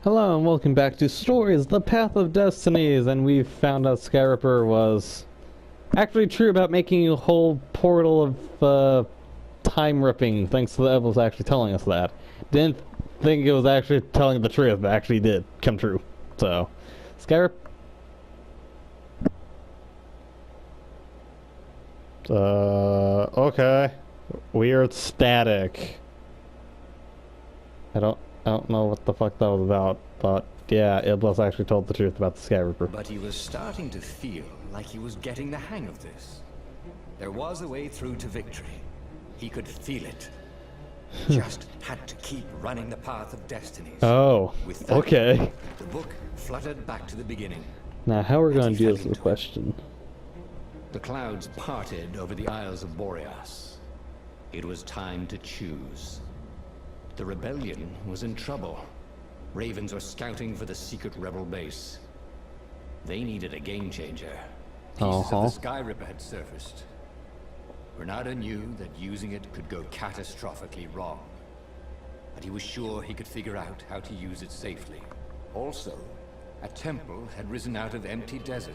Hello and welcome back to Stories, The Path of Destinies, and we found out Skyripper was actually true about making a whole portal of time ripping, thanks to the Ev was actually telling us that. Didn't think it was actually telling the truth, but actually did come true. So, Skyripper... okay. Weird static. I don't know what the fuck that was about, but yeah, Iblis actually told the truth about the Skyripper. But he was starting to feel like he was getting the hang of this. There was a way through to victory. He could feel it. He just had to keep running the path of Destinies. Oh, With that, okay. the book fluttered back to the beginning. Now, how we're going to do this is the question. The clouds parted over the Isles of Boreas. It was time to choose. The rebellion was in trouble. Ravens were scouting for the secret rebel base. They needed a game changer. Pieces of the Skyripper had surfaced. Bernardo knew that using it could go catastrophically wrong. But he was sure he could figure out how to use it safely. Also, a temple had risen out of empty desert.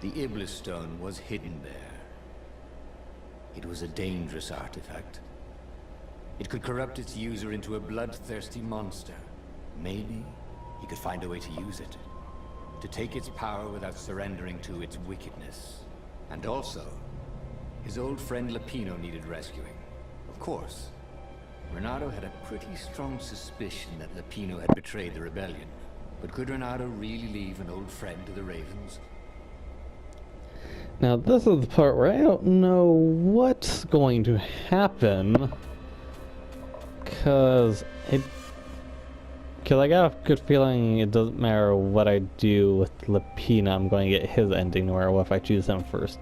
The Iblis stone was hidden there. It was a dangerous artifact. It could corrupt its user into a bloodthirsty monster. Maybe he could find a way to use it. To take its power without surrendering to its wickedness. And also, his old friend Lapino needed rescuing. Of course, Renato had a pretty strong suspicion that Lapino had betrayed the rebellion. But could Renato really leave an old friend to the Ravens? Now, this is the part where I don't know what's going to happen. Because I got a good feeling it doesn't matter what I do with Lapina, I'm going to get his ending, no matter what if I choose him first.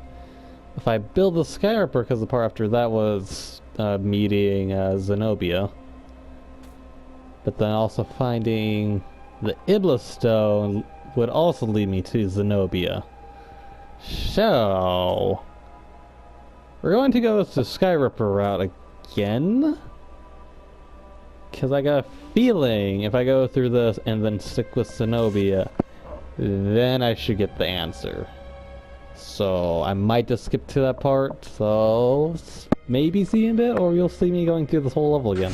If I build the Skyripper, because the part after that was meeting Zenobia. But then also finding the Iblis Stone would also lead me to Zenobia. So, we're going to go with the Skyripper route again. Because I got a feeling if I go through this and then stick with Zenobia, then I should get the answer. So I might just skip to that part, so maybe see a bit, or you'll see me going through this whole level again.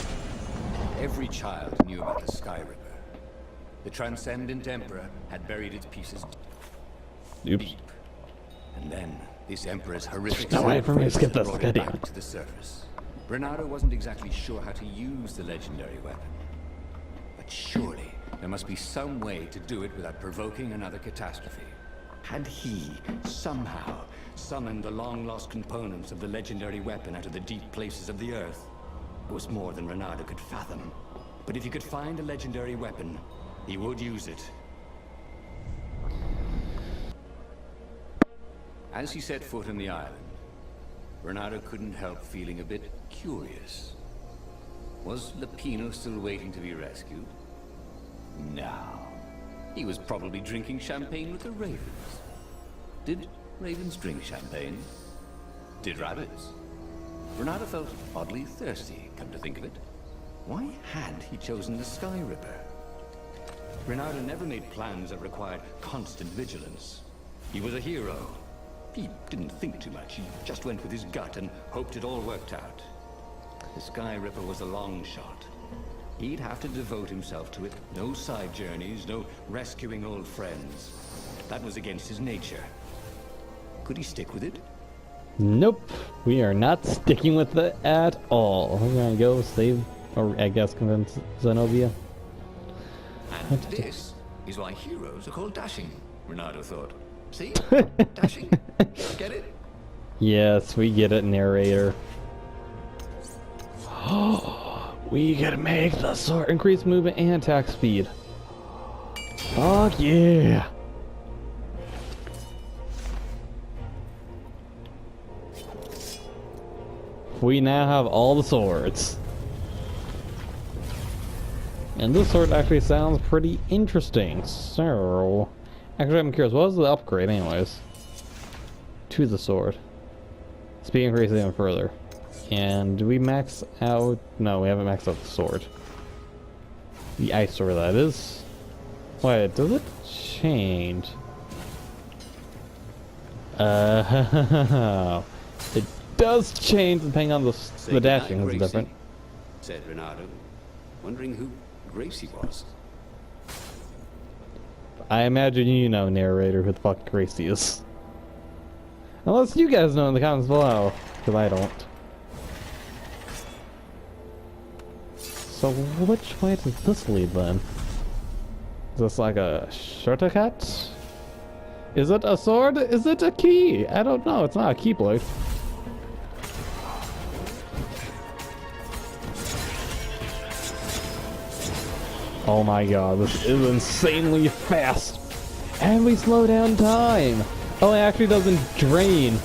Every child knew about the Skyripper. The Transcendent Emperor had buried its pieces deep. And then this Emperor's horrific no way for me to skip this. brought it back to the surface. Bernardo wasn't exactly sure how to use the legendary weapon. But surely there must be some way to do it without provoking another catastrophe. Had he somehow summoned the long-lost components of the legendary weapon out of the deep places of the Earth? It was more than Bernardo could fathom. But if he could find a legendary weapon, he would use it. As he set foot on the island, Bernardo couldn't help feeling a bit curious. Was Lapino still waiting to be rescued? No. He was probably drinking champagne with the ravens. Did ravens drink champagne? Did rabbits? Bernardo felt oddly thirsty, come to think of it. Why had he chosen the Skyripper? Bernardo never made plans that required constant vigilance. He was a hero. He didn't think too much. He just went with his gut and hoped it all worked out. The Skyripper was a long shot. He'd have to devote himself to it. No side journeys, no rescuing old friends. That was against his nature. Could he stick with it? Nope. We are not sticking with it at all. We're gonna go save, or I guess convince Zenobia. And this is why heroes are called dashing, Renato thought. See? Dashing. Get it? Yes, we get it, narrator. We can make the sword increase movement and attack speed. Fuck yeah! We now have all the swords. And this sword actually sounds pretty interesting, so... Actually, I'm curious, what was the upgrade anyways? To the sword. Speed increases even further. And do we max out? No, we haven't maxed out the sword. The ice sword, that is. Wait, does it change? It does change depending on the dashing is different. Said Renato, wondering who Gracie was. I imagine you know, narrator, who the fuck Gracie is. Unless you guys know in the comments below, because I don't. So which way does this lead then? Is this like a shortcut? Is it a sword? Is it a key? I don't know. It's not a keyblade. Oh my god, this is insanely fast. And we slow down time. Oh, it actually doesn't drain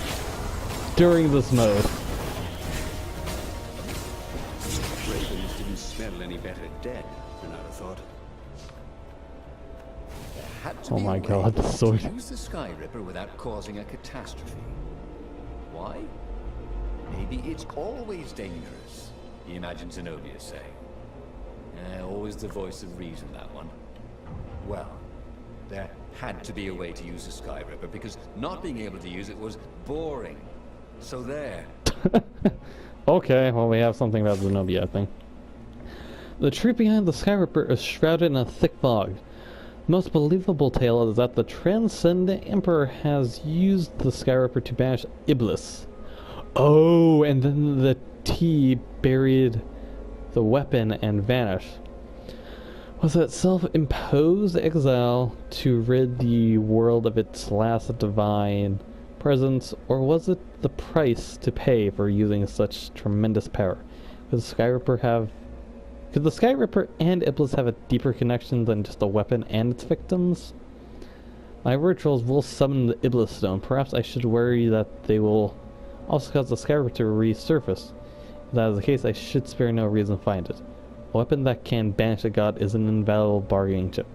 during this mode. Ravens didn't smell any better dead, Renato thought. There had to Oh be my a way god, the sword. to use the Sky Ripper without causing a catastrophe. Why? Maybe it's always dangerous, he imagines Zenobia saying. Always the voice of reason, that one. Well, there had to be a way to use the Sky Ripper because not being able to use it was boring. So there. Okay, well we have something about Zenobia, I think. The truth behind the Sky Ripper is shrouded in a thick fog. The most believable tale is that the transcendent Emperor has used the Sky Ripper to banish Iblis. Oh, and then the T buried the weapon and vanished. Was it self-imposed exile to rid the world of its last divine presence, or was it the price to pay for using such tremendous power? Could the Sky Ripper and Iblis have a deeper connection than just a weapon and its victims? My rituals will summon the Iblis Stone. Perhaps I should worry that they will also cause the Sky Ripper to resurface. If that is the case, I should spare no reason to find it. A weapon that can banish a god is an invaluable bargaining chip.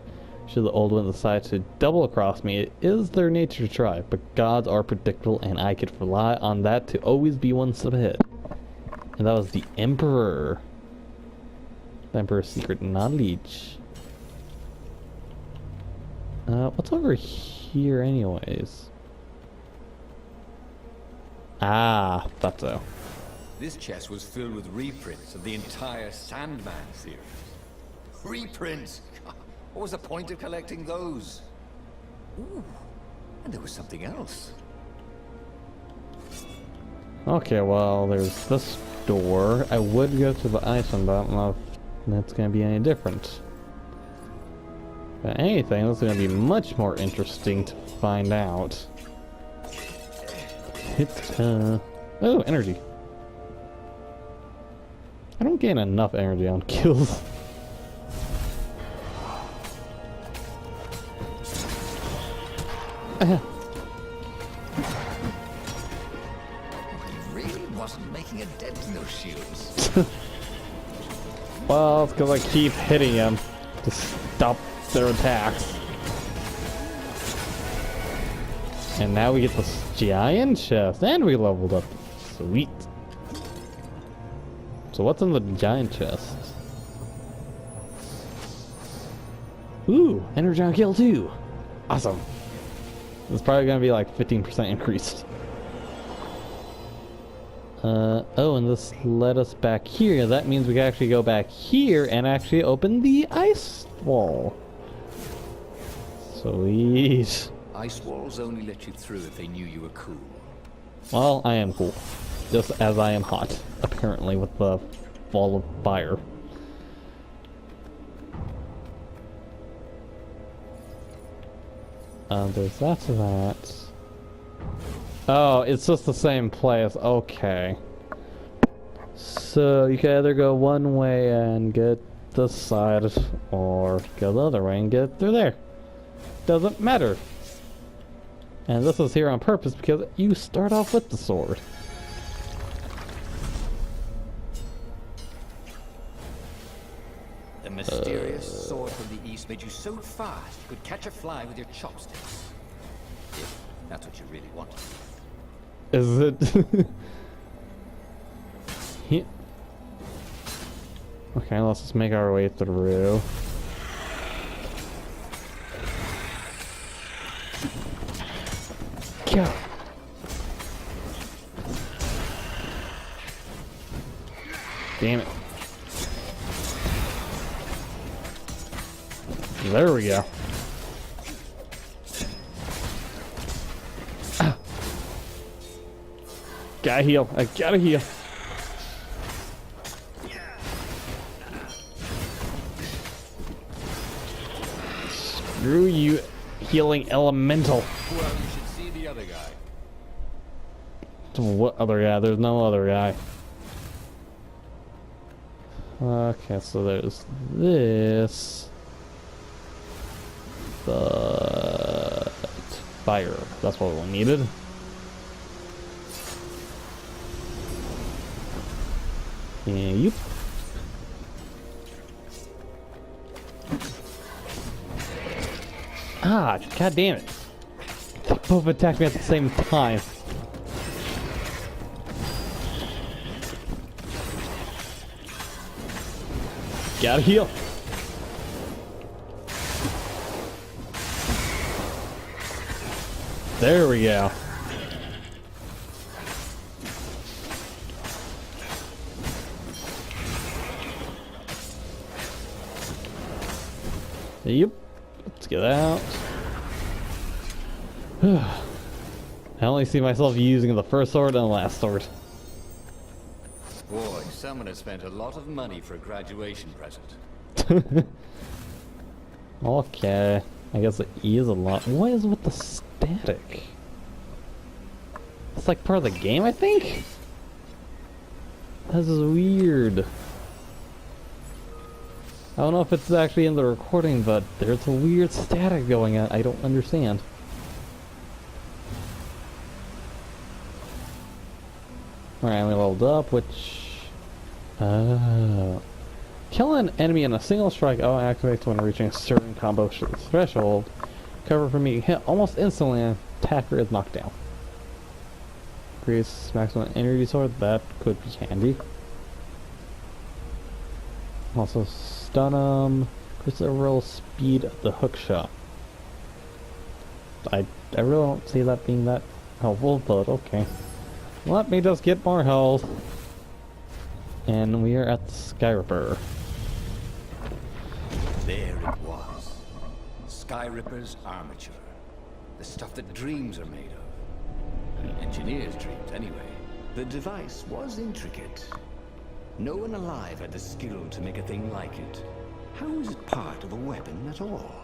Should the old one decide to double-cross me, it is their nature to try, but gods are predictable and I could rely on that to always be one step ahead. And that was the Emperor. The Emperor's secret knowledge. What's over here anyways? Ah, thought so. This chest was filled with reprints of the entire Sandman series. Reprints? What was the point of collecting those? Ooh, and there was something else. Okay, well, there's this door. I would go to the ice one, but I don't know if that's going to be any different. But anything, that's going to be much more interesting to find out. Oh, energy. I don't gain enough energy on kills. He really wasn't making a dent in those shields. Well, it's because I keep hitting them to stop their attacks. And now we get this giant chest, and we leveled up. Sweet. So what's in the giant chest? Ooh, energy on kill too. Awesome. It's probably gonna be like 15% increased. Oh, and this led us back here. That means we can actually go back here and actually open the ice wall. Sweet. Ice walls only let you through if they knew you were cool. Well, I am cool. Just as I am hot, apparently, with the ball of fire. There's that. Oh, it's just the same place. Okay. So, you can either go one way and get this side, or go the other way and get through there. Doesn't matter. And this is here on purpose because you start off with the sword. The mysterious sword from the east made you so fast you could catch a fly with your chopsticks. If that's what you really wanted. Is it? He... Okay, let's just make our way through. go. Damn it. There we go. Ah. Gotta heal. I gotta heal. Screw you, healing elemental. Well, you should see the other guy. What other guy? There's no other guy. Okay, so there's this. But fire. That's what we needed. Yep. Ah, god damn it. They both attacked me at the same time. Gotta heal. There we go. Yep. Let's get out. I only see myself using the first sword and the last sword. Boy, someone has spent a lot of money for a graduation present. Okay. I guess it is a lot. What is with the static? It's like part of the game, I think? This is weird. I don't know if it's actually in the recording, but there's a weird static going on. I don't understand. Alright, we leveled up, which... Kill an enemy in a single strike activates when reaching a certain combo threshold. Cover from being hit almost instantly and attacker is knocked down. Increase maximum energy sword, that could be handy. Also stun him. Increase the overall speed of the hook shot. I really don't see that being that helpful, but okay. Let me just get more health. And we are at the Skyripper. There it was. Skyripper's armature. The stuff that dreams are made of. An engineer's dreams, anyway. The device was intricate. No one alive had the skill to make a thing like it. How was it part of a weapon at all?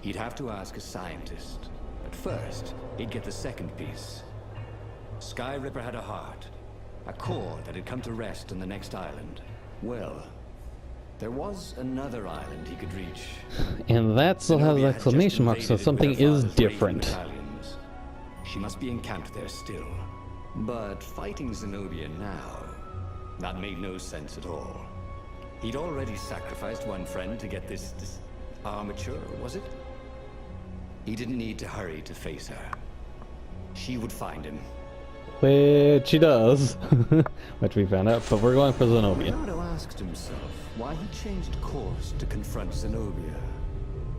He'd have to ask a scientist. But first, he'd get the second piece. Skyripper had a heart. A core that had come to rest on the next island. Well, there was another island he could reach. And that still has an Zenobia had exclamation mark, just so invaded something with her is father's raiding different. battalions. She must be encamped there still. But fighting Zenobia now, that made no sense at all. He'd already sacrificed one friend to get this armature, was it? He didn't need to hurry to face her. She would find him. Which he does. Which we found out, but we're going for Zenobia. MacLeod asked himself why he changed course to confront Zenobia.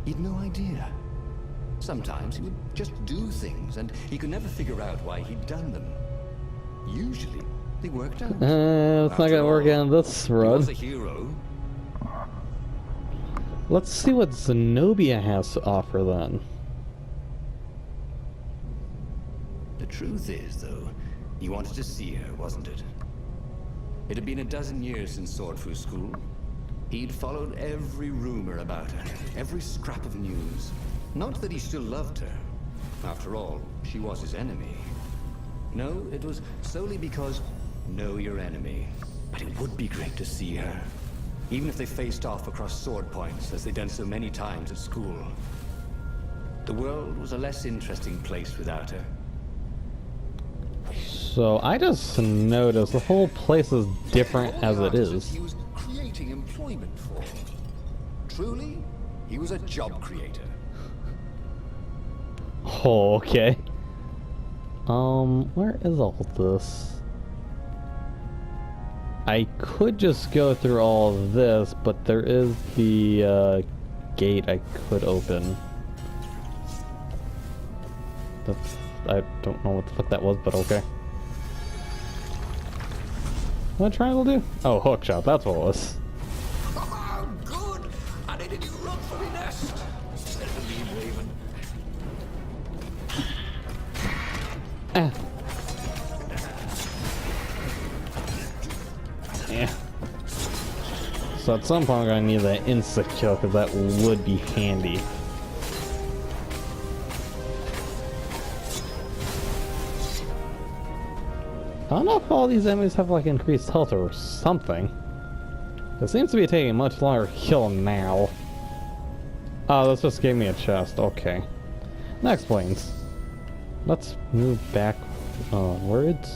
He'd no idea. Sometimes he would just do things, and he could never figure out why he'd done them. Usually, they worked out. It's not gonna work on this He run. was a hero. Let's see what Zenobia has to offer then. The truth is, though, he wanted to see her, wasn't it? It had been a dozen years since Swordfu School. He'd followed every rumor about her, every scrap of news. Not that he still loved her. After all, she was his enemy. No, it was solely because know your enemy. But it would be great to see her. Even if they faced off across sword points, as they'd done so many times at school. The world was a less interesting place without her. So I just noticed the whole place is different as it is. He was creating employment for. Truly, he was a job creator. Oh, okay. Where is all this? I could just go through all of this, but there is the gate I could open. That's I don't know what the fuck that was, but okay. What triangle do? Oh, hook shot, that's what it was. Oh, good! I needed you run for my nest. Said to leave, Raven. Ah. Yeah. So at some point I'm gonna need that insta kill because that would be handy. I don't know if all these enemies have like increased health or something. It seems to be taking much longer to kill them now. Oh, this just gave me a chest. Okay. That explains. Let's move back onwards.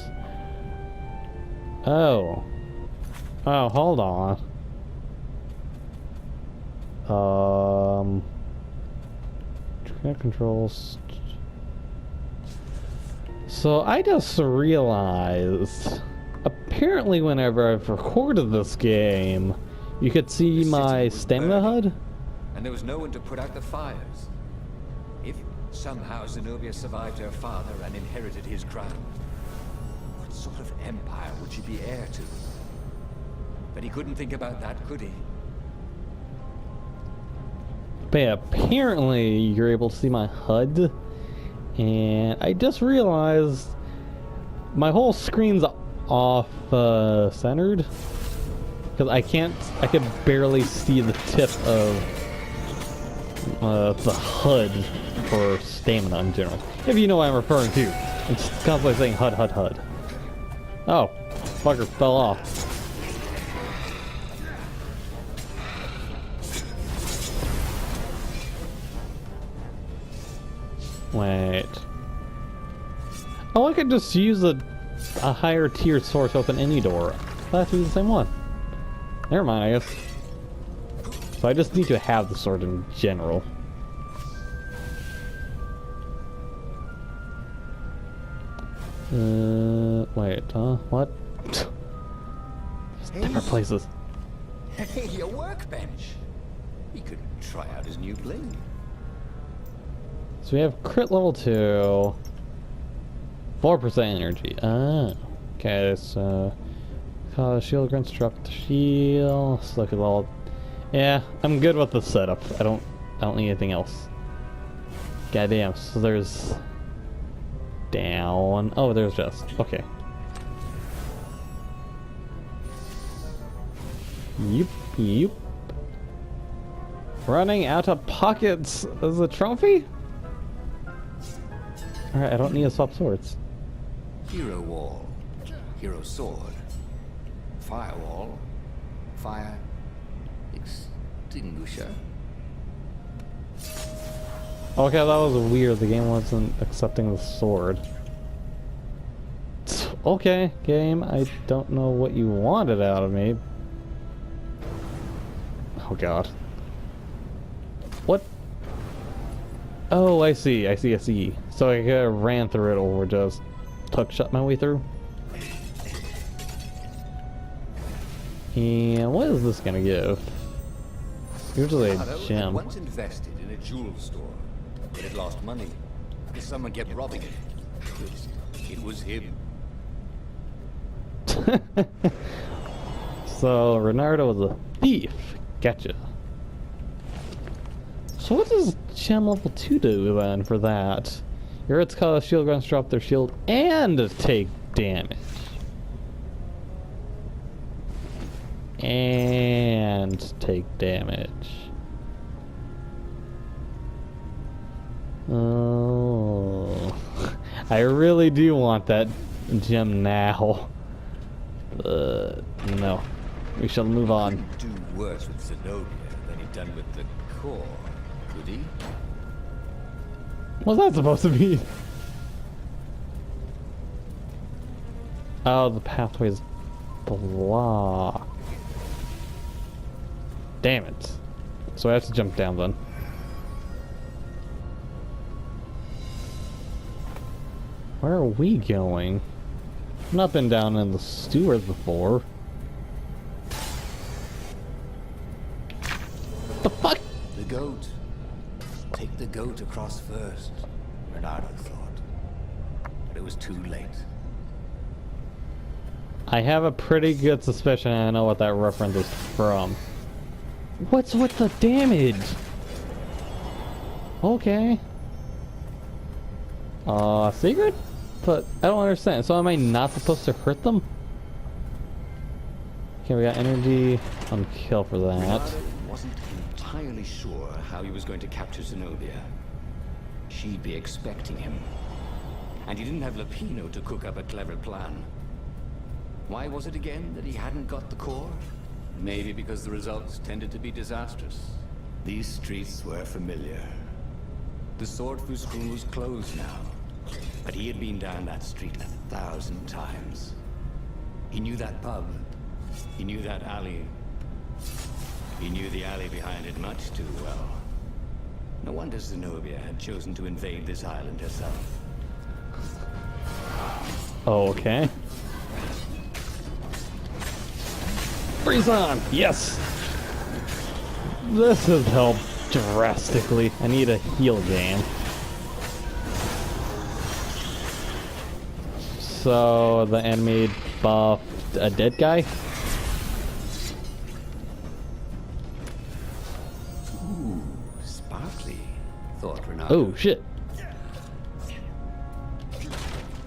Oh. Oh, hold on. Controls. So I just realized, apparently whenever I've recorded this game, you could see my stamina HUD. And there was no one to put out the fires. If somehow Zenobia survived her father and inherited his crown, what sort of empire would she be heir to? But he couldn't think about that, could he? But yeah, apparently you're able to see my HUD. And I just realized my whole screen's off centered because I could barely see the tip of the HUD for stamina in general. If you know what I'm referring to. I'm just constantly saying HUD, HUD, HUD. Oh, fucker fell off. Wait. Oh, I could just use a higher tier sword to open any door. I have to use the same one. Never mind, I guess. So I just need to have the sword in general. Wait, huh? What? Just different places. Hey, a workbench. He could try out his new bling. So we have crit level 2, 4% energy. Ah, okay. So shield construct shield. Look at all. Yeah, I'm good with the setup. I don't need anything else. Goddamn. So there's down. Oh, there's just okay. Yep. Running out of pockets as a trophy. Alright, I don't need to swap swords. Hero wall, hero sword, firewall, fire extinguisher. Okay, that was weird. The game wasn't accepting the sword. Okay, game, I don't know what you wanted out of me. Oh god. What? Oh, I see. So I ran through it or just tuck shut my way through. And what is this gonna give? Usually a gem. Once invested in a jewel store, but it lost money. Someone kept robbing it. It was him. So Renardo was a thief. Gotcha. So what does gem level 2 do then for that? Your hits cause shield grunts drop their shield and take damage. And take damage. Oh, I really do want that gem now. No. We shall move on. Do worse with Zenobia than he done with the core, could he? What's that supposed to be? Oh, the pathway's blocked. Damn it. So I have to jump down then. Where are we going? I've not been down in the sewers before. The fuck? The goat. Take the goat across first, Renardo thought. but it was too late. I have a pretty good suspicion I know what that reference is from. What's with the damage? Okay. Secret? But I don't understand. So am I not supposed to hurt them? Okay, we got energy on kill for that. Renata wasn't entirely sure how he was going to capture Zenobia. She'd be expecting him. And he didn't have Lapino to cook up a clever plan. Why was it again that he hadn't got the core? Maybe because the results tended to be disastrous. These streets were familiar. The Swordfu School was closed now, but he had been down that street 1,000 times. He knew that pub. He knew that alley. He knew the alley behind it much too well. No wonder Zenobia had chosen to invade this island herself. Okay. Freeze on! Yes! This has helped drastically. I need a heal game. So, the enemy buffed a dead guy? Ooh, sparkly, thought Renato. Oh, shit.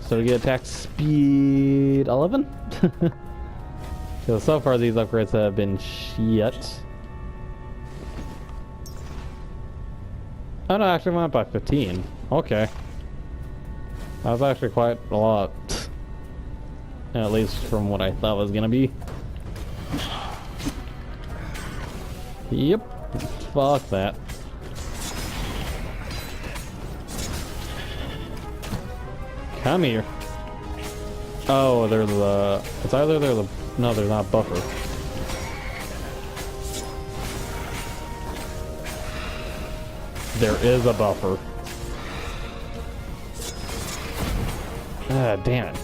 So we get attack speed 11? Because so far these upgrades have been shit. Oh no, actually went up by 15. Okay. That was actually quite a lot. At least from what I thought it was gonna be. Yep. Fuck that. Come here. Oh, there's a... It's either there's a... No, there's not buffer. There is a buffer. Ah, damn it.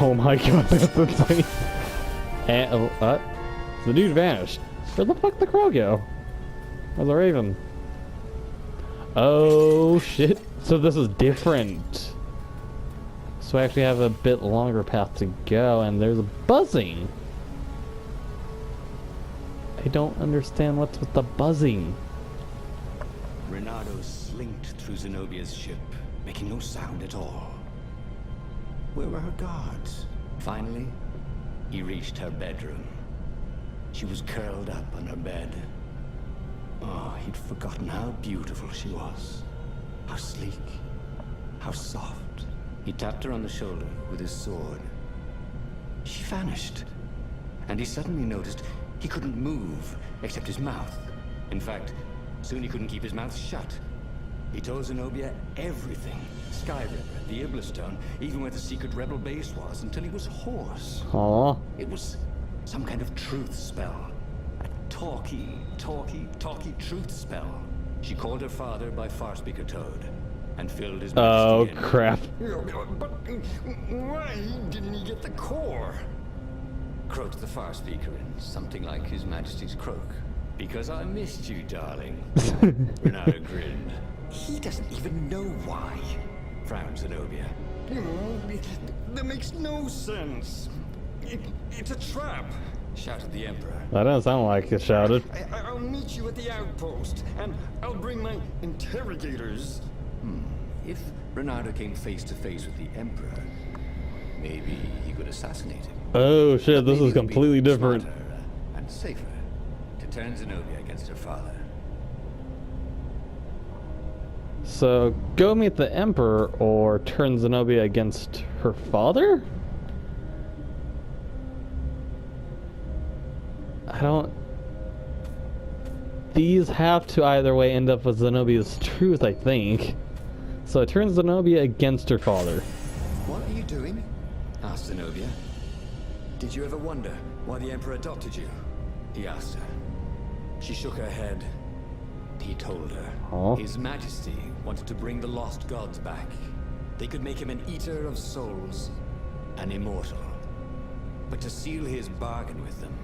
Oh my god, that's insane. And, what? The dude vanished. Where the fuck did the crow go? Where's the raven? Oh shit. So this is different. So I actually have a bit longer path to go, and there's a buzzing. I don't understand what's with the buzzing. Renato slinked through Zenobia's ship, making no sound at all. Where were her guards? Finally, he reached her bedroom. She was curled up on her bed. Oh, he'd forgotten how beautiful she was. How sleek. How soft. He tapped her on the shoulder with his sword. She vanished. And he suddenly noticed he couldn't move except his mouth. In fact, soon he couldn't keep his mouth shut. He told Zenobia everything. Skyripper, the Iblistone, even where the secret rebel base was, until he was hoarse. Aww. It was some kind of truth spell. A talky truth spell. She called her father by Farspeaker Toad and filled his Oh majesty in. crap. But why didn't he get the core? Croaked the Farspeaker in something like His Majesty's croak. Because I missed you, darling. Renato grinned. He doesn't even know why, frowned Zenobia. That makes no sense. It's a trap, shouted the Emperor. That doesn't sound like it shouted. I'll meet you at the outpost, and I'll bring my interrogators. If Renato came face to face with the Emperor, maybe he could assassinate him. Oh shit, this Maybe is it would be completely different. smarter and safer to turn Zenobia against her father. So, go meet the Emperor or turn Zenobia against her father? I don't... These have to either way end up with Zenobia's truth, I think. So it turns Zenobia against her father. What are you doing? Asked Zenobia. Did you ever wonder why the Emperor adopted you? He asked her. She shook her head. He told her. Huh? His Majesty wanted to bring the lost gods back. They could make him an eater of souls, an immortal. But to seal his bargain with them,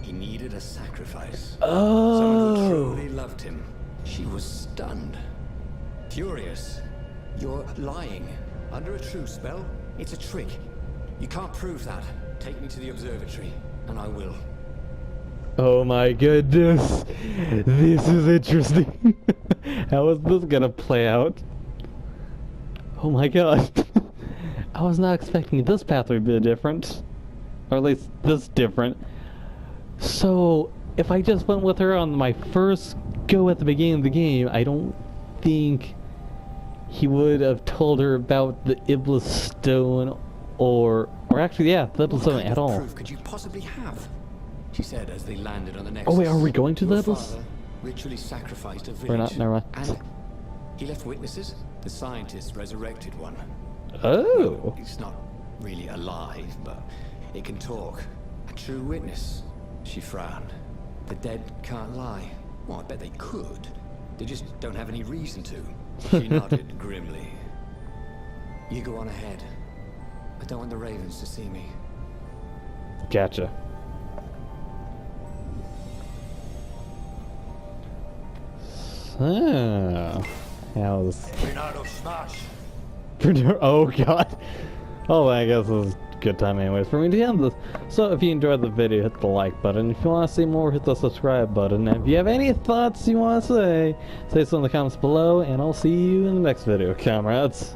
he needed a sacrifice. Someone who truly loved him She was stunned. Furious. You're lying. Under a true spell? It's a trick. You can't prove that. Take me to the observatory, and I will. Oh my goodness. This is interesting. How is this gonna play out? Oh my god. I was not expecting this path would be different. Or at least this different. So, if I just went with her on my first go at the beginning of the game, I don't think he would have told her about the Iblis Stone or actually, yeah, the Iblis Stone at all. What proof could you possibly have? She said as they landed on the next. Oh wait, are we going to the Your Iblis? father ritually sacrificed a village. Or not, never mind. And he left witnesses? The scientist resurrected one. Oh! It's not really alive, but it can talk. A true witness. She frowned. The dead can't lie. Well, I bet they could. They just don't have any reason to. She nodded grimly. You go on ahead. I don't want the ravens to see me. Gotcha. So, how's... Bernardo smash. Oh god. Oh, I guess this is a good time anyways for me to end this. So if you enjoyed the video, hit the like button. If you want to see more, hit the subscribe button. And if you have any thoughts you want to say so in the comments below, and I'll see you in the next video, comrades.